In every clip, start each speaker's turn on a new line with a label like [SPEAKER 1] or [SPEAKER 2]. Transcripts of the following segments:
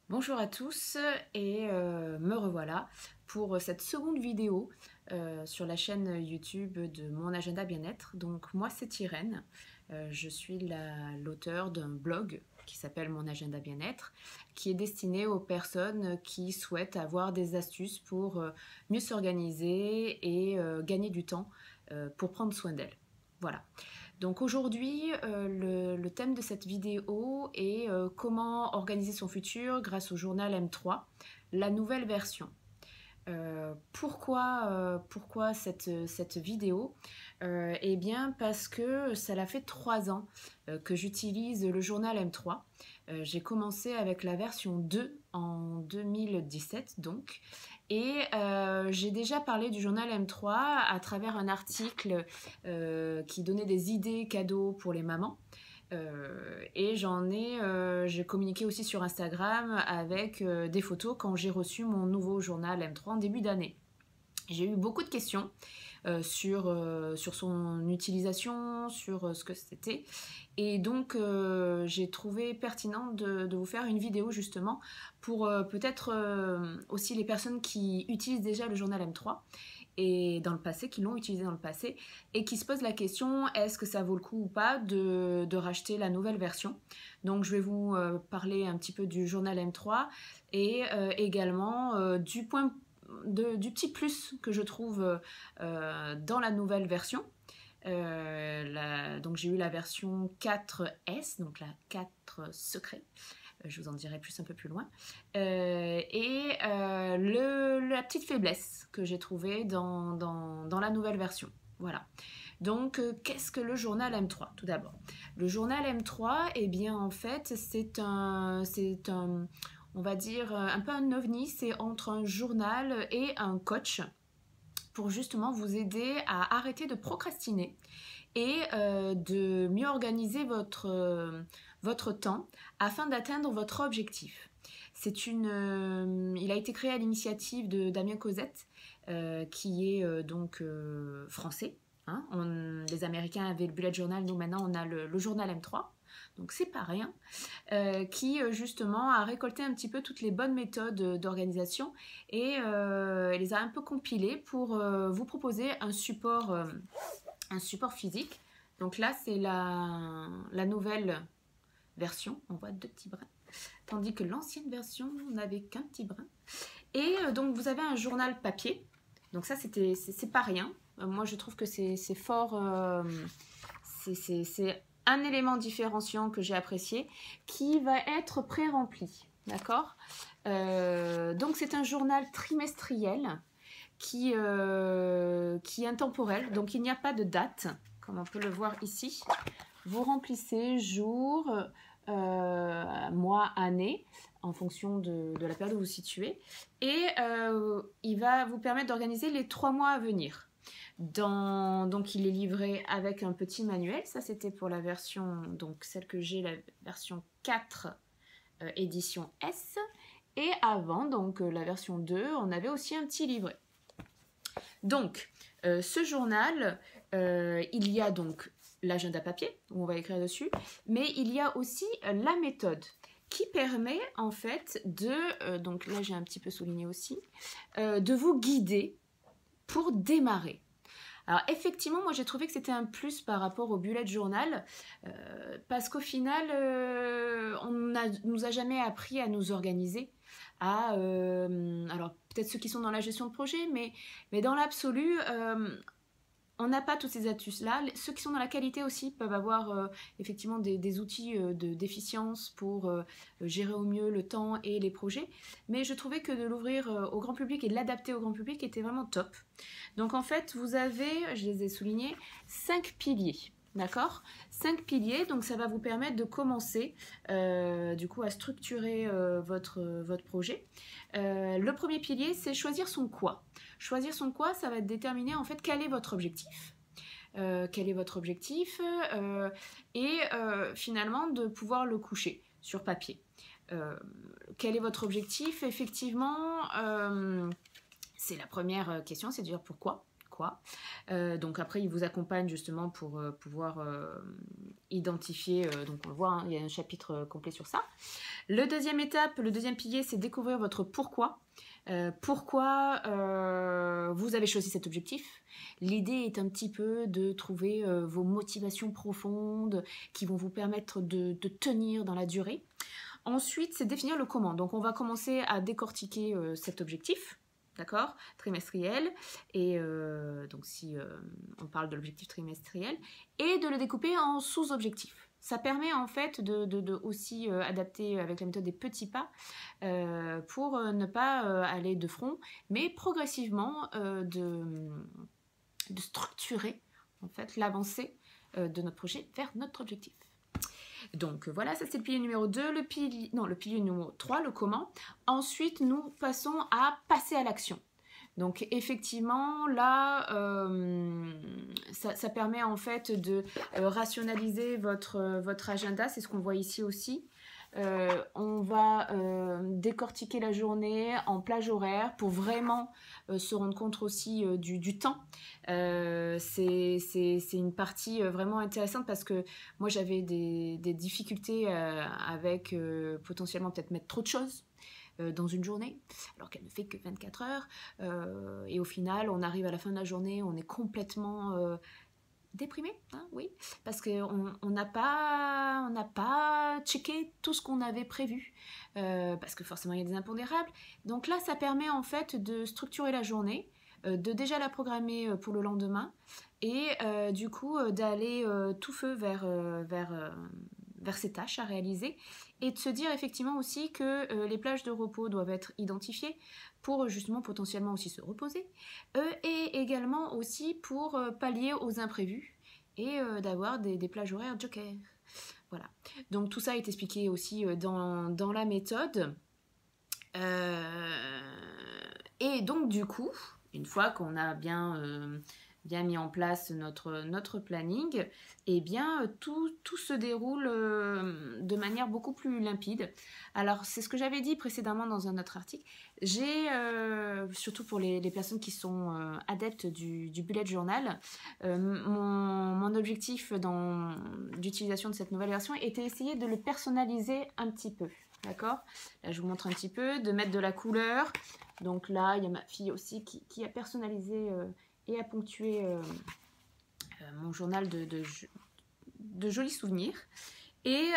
[SPEAKER 1] Bonjour à tous et me revoilà pour cette seconde vidéo sur la chaîne YouTube de Mon Agenda Bien-être. Donc moi c'est Irène, je suis l'auteur d'un blog qui s'appelle Mon Agenda Bien-être, qui est destiné aux personnes qui souhaitent avoir des astuces pour mieux s'organiser et gagner du temps pour prendre soin d'elles. Voilà. Donc aujourd'hui, le thème de cette vidéo est comment organiser son futur grâce au journal M3, la nouvelle version. Pourquoi cette vidéo Eh bien parce que ça l'a fait 3 ans que j'utilise le journal M3. J'ai commencé avec la version 2 en 2017 donc. Et j'ai déjà parlé du journal M3 à travers un article qui donnait des idées cadeaux pour les mamans. Et j'ai communiqué aussi sur Instagram avec des photos quand j'ai reçu mon nouveau journal M3 en début d'année. J'ai eu beaucoup de questions sur son utilisation, sur ce que c'était. Et donc, j'ai trouvé pertinent de vous faire une vidéo justement pour peut-être aussi les personnes qui utilisent déjà le journal M3 et dans le passé, qui l'ont utilisé dans le passé, et qui se posent la question, est-ce que ça vaut le coup ou pas de racheter la nouvelle version. Donc je vais vous parler un petit peu du journal M3 et également du petit plus que je trouve dans la nouvelle version. Donc j'ai eu la version 4S, donc la 4 secret. Je vous en dirai plus un peu plus loin. La petite faiblesse que j'ai trouvée dans la nouvelle version. Voilà. Donc, qu'est-ce que le journal M3 tout d'abord? Le journal M3, eh bien, en fait, on va dire, un peu un ovni. C'est entre un journal et un coach pour justement vous aider à arrêter de procrastiner et de mieux organiser votre temps afin d'atteindre votre objectif. Il a été créé à l'initiative de Damien Cosette, qui est français. Hein. Les Américains avaient le bullet journal, nous maintenant on a le journal M3. Donc c'est pas rien, qui justement a récolté un petit peu toutes les bonnes méthodes d'organisation et les a un peu compilées pour vous proposer un support physique. Donc là, c'est la nouvelle version. On voit 2 petits brins. Tandis que l'ancienne version n'avait qu'un petit brin. Et donc, vous avez un journal papier. Donc ça, c'est pas rien. Moi, je trouve que c'est fort... c'est un élément différenciant que j'ai apprécié qui va être pré-rempli. D'accord Donc, c'est un journal trimestriel qui est intemporel, donc il n'y a pas de date, comme on peut le voir ici. Vous remplissez jour, mois, année, en fonction de la période où vous vous situez, et il va vous permettre d'organiser les 3 mois à venir. Donc il est livré avec un petit manuel, ça c'était pour la version, donc celle que j'ai, la version 4 édition S, et avant, donc la version 2, on avait aussi un petit livret. Donc, ce journal, il y a donc l'agenda papier, où on va écrire dessus, mais il y a aussi la méthode qui permet en fait donc là j'ai un petit peu souligné aussi, de vous guider pour démarrer. Alors effectivement, moi j'ai trouvé que c'était un plus par rapport au bullet journal, parce qu'au final, nous a jamais appris à nous organiser, alors peut-être ceux qui sont dans la gestion de projet, mais dans l'absolu, on n'a pas tous ces astuces-là. Ceux qui sont dans la qualité aussi peuvent avoir effectivement des outils d'efficience pour gérer au mieux le temps et les projets. Mais je trouvais que de l'ouvrir au grand public et de l'adapter au grand public était vraiment top. Donc en fait, vous avez, je les ai soulignés, 5 piliers. D'accord? 5 piliers, donc ça va vous permettre de commencer du coup à structurer votre projet. Le premier pilier, c'est choisir son quoi. Choisir son quoi, ça va déterminer en fait quel est votre objectif. Quel est votre objectif et finalement de pouvoir le coucher sur papier. Quel est votre objectif? Effectivement, c'est la première question, c'est de dire pourquoi. pourquoi. Donc après, il vous accompagne justement pour pouvoir identifier, donc on le voit, hein, il y a un chapitre complet sur ça. Le deuxième pilier, c'est découvrir votre pourquoi. Pourquoi vous avez choisi cet objectif. L'idée est un petit peu de trouver vos motivations profondes qui vont vous permettre de tenir dans la durée. Ensuite, c'est définir le comment. Donc, on va commencer à décortiquer cet objectif, d'accord, trimestriel. Et donc, si on parle de l'objectif trimestriel, et de le découper en sous-objectifs. Ça permet en fait de aussi adapter avec la méthode des petits pas pour ne pas aller de front, mais progressivement de structurer en fait l'avancée de notre projet vers notre objectif. Donc voilà, ça c'est le pilier numéro 2, le pilier numéro 3, le comment. Ensuite, nous passons à passer à l'action. Donc effectivement, là, ça permet en fait de rationaliser votre agenda, c'est ce qu'on voit ici aussi. On va décortiquer la journée en plage horaire pour vraiment se rendre compte aussi du temps. C'est une partie vraiment intéressante parce que moi j'avais des difficultés avec potentiellement peut-être mettre trop de choses dans une journée, alors qu'elle ne fait que 24 heures. Et au final, on arrive à la fin de la journée, on est complètement déprimé, hein, oui, parce qu'on n'a pas checké tout ce qu'on avait prévu, parce que forcément il y a des impondérables. Donc là, ça permet en fait de structurer la journée, de déjà la programmer pour le lendemain, et du coup d'aller tout feu vers ces tâches à réaliser, et de se dire effectivement aussi que les plages de repos doivent être identifiées pour justement potentiellement aussi se reposer, et également aussi pour pallier aux imprévus et d'avoir des plages horaires joker. Voilà. Donc tout ça est expliqué aussi dans la méthode. Et donc du coup, une fois qu'on a bien mis en place notre planning, et bien tout se déroule de manière beaucoup plus limpide. Alors c'est ce que j'avais dit précédemment dans un autre article. J'ai, surtout pour les personnes qui sont adeptes du bullet journal, mon objectif d'utilisation de cette nouvelle version était essayer de le personnaliser un petit peu. D'accord ? Là, je vous montre un petit peu, de mettre de la couleur. Donc là, il y a ma fille aussi qui a personnalisé et a ponctué mon journal de jolis souvenirs. Et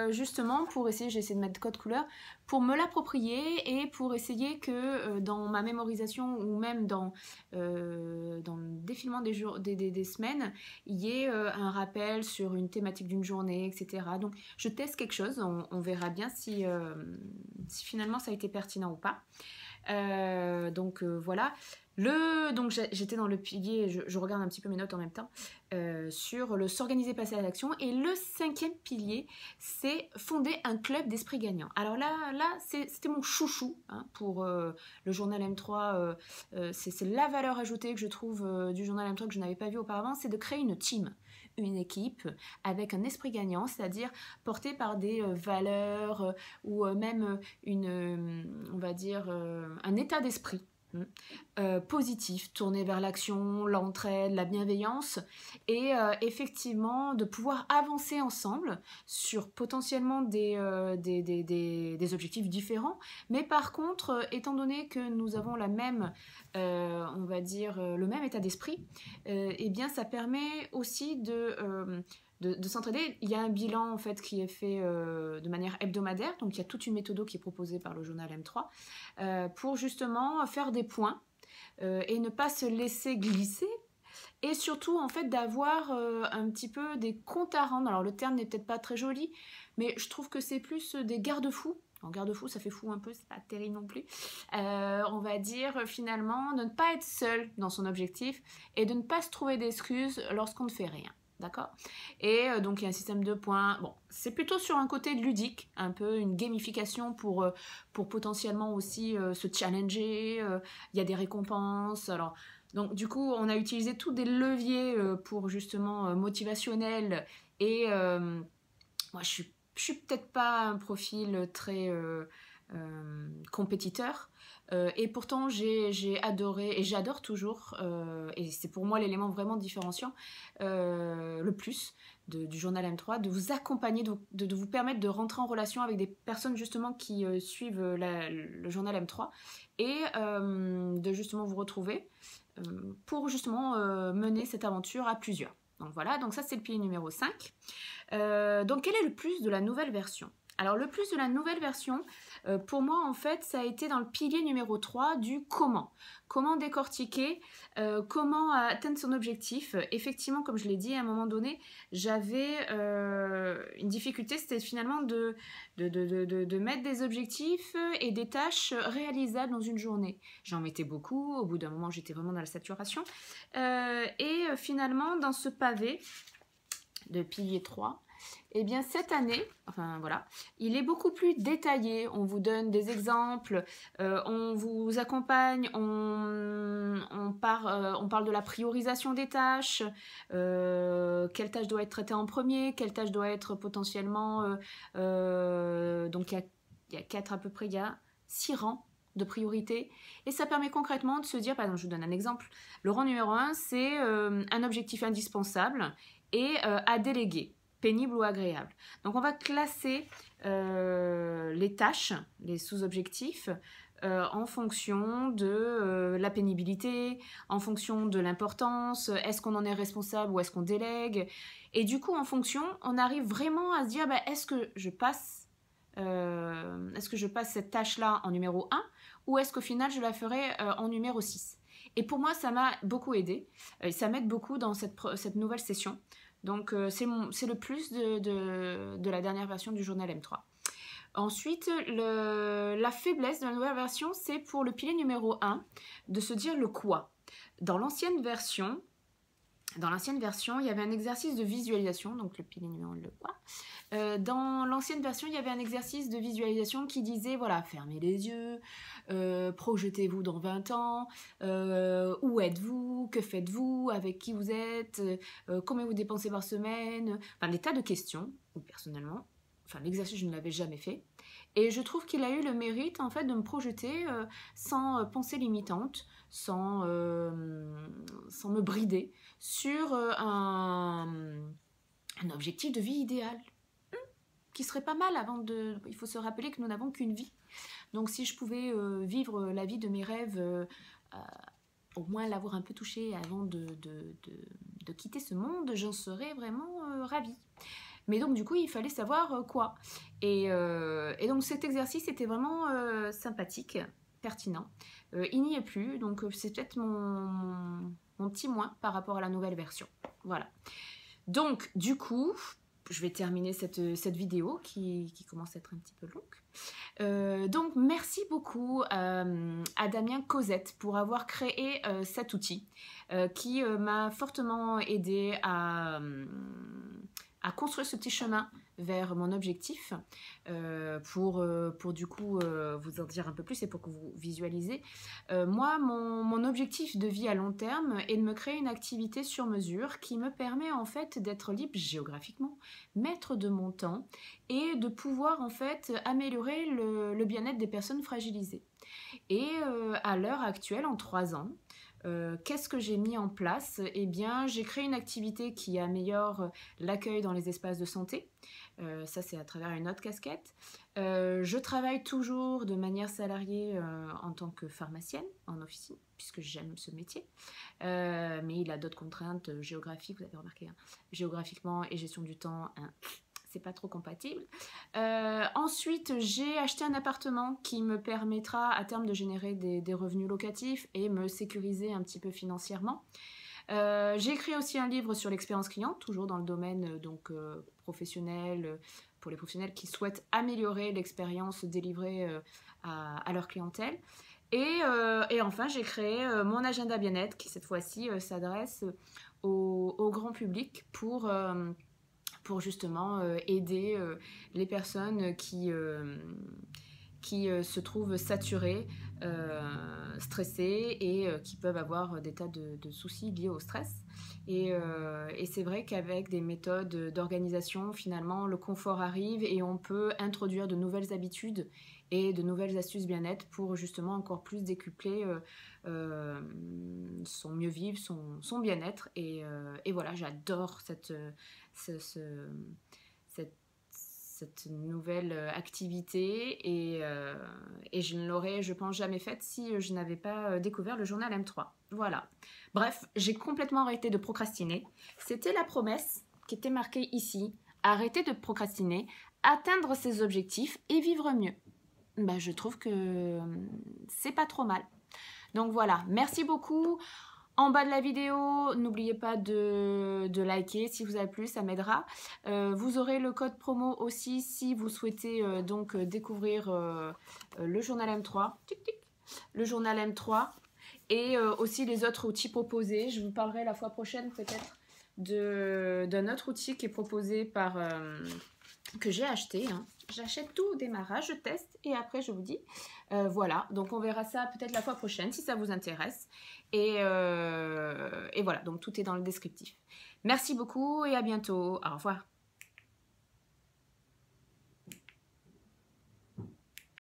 [SPEAKER 1] justement, pour essayer, j'ai essayé de mettre code couleur, pour me l'approprier et pour essayer que dans ma mémorisation ou même dans le défilement des semaines, il y ait un rappel sur une thématique d'une journée, etc. Donc, je teste quelque chose, on verra bien si finalement ça a été pertinent ou pas. Donc voilà. Donc j'étais dans le pilier, je regarde un petit peu mes notes en même temps, sur le s'organiser, passer à l'action. Et le 5e pilier, c'est fonder un club d'esprit gagnant. Alors là c'était mon chouchou hein, pour le journal M3. C'est la valeur ajoutée que je trouve du journal M3 que je n'avais pas vu auparavant, c'est de créer une team, une équipe avec un esprit gagnant, c'est-à-dire porté par des valeurs ou même on va dire un état d'esprit positif, tourné vers l'action, l'entraide, la bienveillance, et effectivement de pouvoir avancer ensemble sur potentiellement des objectifs différents, mais par contre, étant donné que nous avons la même, on va dire, le même état d'esprit, eh bien ça permet aussi de s'entraider. Il y a un bilan en fait qui est fait de manière hebdomadaire, donc il y a toute une méthode qui est proposée par le journal M3 pour justement faire des points et ne pas se laisser glisser, et surtout en fait d'avoir un petit peu des comptes à rendre. Alors le terme n'est peut-être pas très joli, mais je trouve que c'est plus des garde-fous. En garde-fou, ça fait fou un peu, c'est pas terrible non plus. On va dire finalement de ne pas être seul dans son objectif et de ne pas se trouver d'excuses lorsqu'on ne fait rien. D'accord ? Et donc il y a un système de points. Bon, c'est plutôt sur un côté ludique, un peu une gamification pour potentiellement aussi se challenger. Il y a des récompenses. Alors, donc du coup, on a utilisé tous des leviers pour justement motivationnels. Et moi, je suis peut-être pas un profil très compétiteur. Et pourtant, j'ai adoré, et j'adore toujours, et c'est pour moi l'élément vraiment différenciant le plus du journal M3, de vous accompagner, de vous permettre de rentrer en relation avec des personnes justement qui suivent le journal M3 et de justement vous retrouver pour justement mener cette aventure à plusieurs. Donc voilà, donc ça c'est le pilier numéro 5. Donc quel est le plus de la nouvelle version? Alors le plus de la nouvelle version, pour moi en fait, ça a été dans le pilier numéro 3 du comment. Comment décortiquer, comment atteindre son objectif. Effectivement, comme je l'ai dit, à un moment donné, j'avais une difficulté, c'était finalement de mettre des objectifs et des tâches réalisables dans une journée. J'en mettais beaucoup, au bout d'un moment j'étais vraiment dans la saturation. Et finalement, dans ce pavé de pilier 3, eh bien cette année, enfin voilà, il est beaucoup plus détaillé. On vous donne des exemples, on vous accompagne, on parle de la priorisation des tâches, quelle tâche doit être traitée en premier, quelle tâche doit être potentiellement... donc il y a 4 à peu près, il y a 6 rangs de priorité, et ça permet concrètement de se dire, par exemple, je vous donne un exemple, le rang numéro 1, c'est un objectif indispensable et à déléguer, pénible ou agréable. Donc on va classer les tâches, les sous-objectifs, en fonction de la pénibilité, en fonction de l'importance, est-ce qu'on en est responsable ou est-ce qu'on délègue, et du coup en fonction, on arrive vraiment à se dire, bah, est-ce que je passe cette tâche-là en numéro 1 ou est-ce qu'au final je la ferai en numéro 6. Et pour moi, ça m'a beaucoup aidé. Ça m'aide beaucoup dans cette nouvelle session. Donc, c'est le plus de la dernière version du journal M3. Ensuite, la faiblesse de la nouvelle version, c'est pour le pilier numéro 1, de se dire le quoi. Dans l'ancienne version, il y avait un exercice de visualisation, donc le pilier numéro 1, le quoi. Dans l'ancienne version, il y avait un exercice de visualisation qui disait, voilà, fermez les yeux, projetez-vous dans 20 ans, où êtes-vous, que faites-vous, avec qui vous êtes, combien vous dépensez par semaine, enfin des tas de questions, où personnellement, enfin l'exercice je ne l'avais jamais fait, et je trouve qu'il a eu le mérite en fait de me projeter sans pensée limitante, sans me brider sur un objectif de vie idéal. Qui serait pas mal avant de... Il faut se rappeler que nous n'avons qu'une vie. Donc si je pouvais vivre la vie de mes rêves, au moins l'avoir un peu touchée avant de quitter ce monde, j'en serais vraiment ravie. Mais donc du coup, il fallait savoir quoi. Et donc cet exercice était vraiment sympathique, pertinent. Il n'y est plus, donc c'est peut-être mon petit moins par rapport à la nouvelle version. Voilà. Donc du coup... Je vais terminer cette vidéo qui commence à être un petit peu longue. Donc, merci beaucoup à Damien Cosette pour avoir créé cet outil qui m'a fortement aidé à construire ce petit chemin vers mon objectif pour du coup vous en dire un peu plus et pour que vous visualisez. Moi, mon objectif de vie à long terme est de me créer une activité sur mesure qui me permet en fait d'être libre géographiquement, maître de mon temps et de pouvoir en fait améliorer le bien-être des personnes fragilisées. Et à l'heure actuelle, en 3 ans, qu'est-ce que j'ai mis en place? Eh bien, j'ai créé une activité qui améliore l'accueil dans les espaces de santé. Ça, c'est à travers une autre casquette. Je travaille toujours de manière salariée en tant que pharmacienne en officine, puisque j'aime ce métier. Mais il a d'autres contraintes géographiques, vous avez remarqué, hein, géographiquement et gestion du temps, hein, c'est pas trop compatible. Ensuite, j'ai acheté un appartement qui me permettra à terme de générer des revenus locatifs et me sécuriser un petit peu financièrement. J'ai écrit aussi un livre sur l'expérience client, toujours dans le domaine professionnel, pour les professionnels qui souhaitent améliorer l'expérience délivrée à leur clientèle. Et enfin, j'ai créé mon agenda bien-être qui cette fois-ci s'adresse au grand public pour justement aider les personnes qui se trouvent saturées, stressées et qui peuvent avoir des tas de soucis liés au stress. Et c'est vrai qu'avec des méthodes d'organisation, finalement, le confort arrive et on peut introduire de nouvelles habitudes et de nouvelles astuces bien-être pour justement encore plus décupler son mieux-vivre, son bien-être. Et voilà, j'adore ce- ce- cette nouvelle activité et je ne l'aurais, je pense, jamais faite si je n'avais pas découvert le journal M3. Voilà. Bref, j'ai complètement arrêté de procrastiner. C'était la promesse qui était marquée ici. Arrêter de procrastiner, atteindre ses objectifs et vivre mieux. Ben, je trouve que c'est pas trop mal. Donc voilà, merci beaucoup. En bas de la vidéo, n'oubliez pas de liker si vous avez plu, ça m'aidera. Vous aurez le code promo aussi si vous souhaitez donc découvrir le journal M3. Tic, tic, le journal M3 et aussi les autres outils proposés. Je vous parlerai la fois prochaine peut-être d'un autre outil qui est proposé par que j'ai acheté. Hein. J'achète tout au démarrage, je teste et après je vous dis. Voilà, donc on verra ça peut-être la fois prochaine si ça vous intéresse. Et voilà, donc tout est dans le descriptif. Merci beaucoup et à bientôt. Au revoir.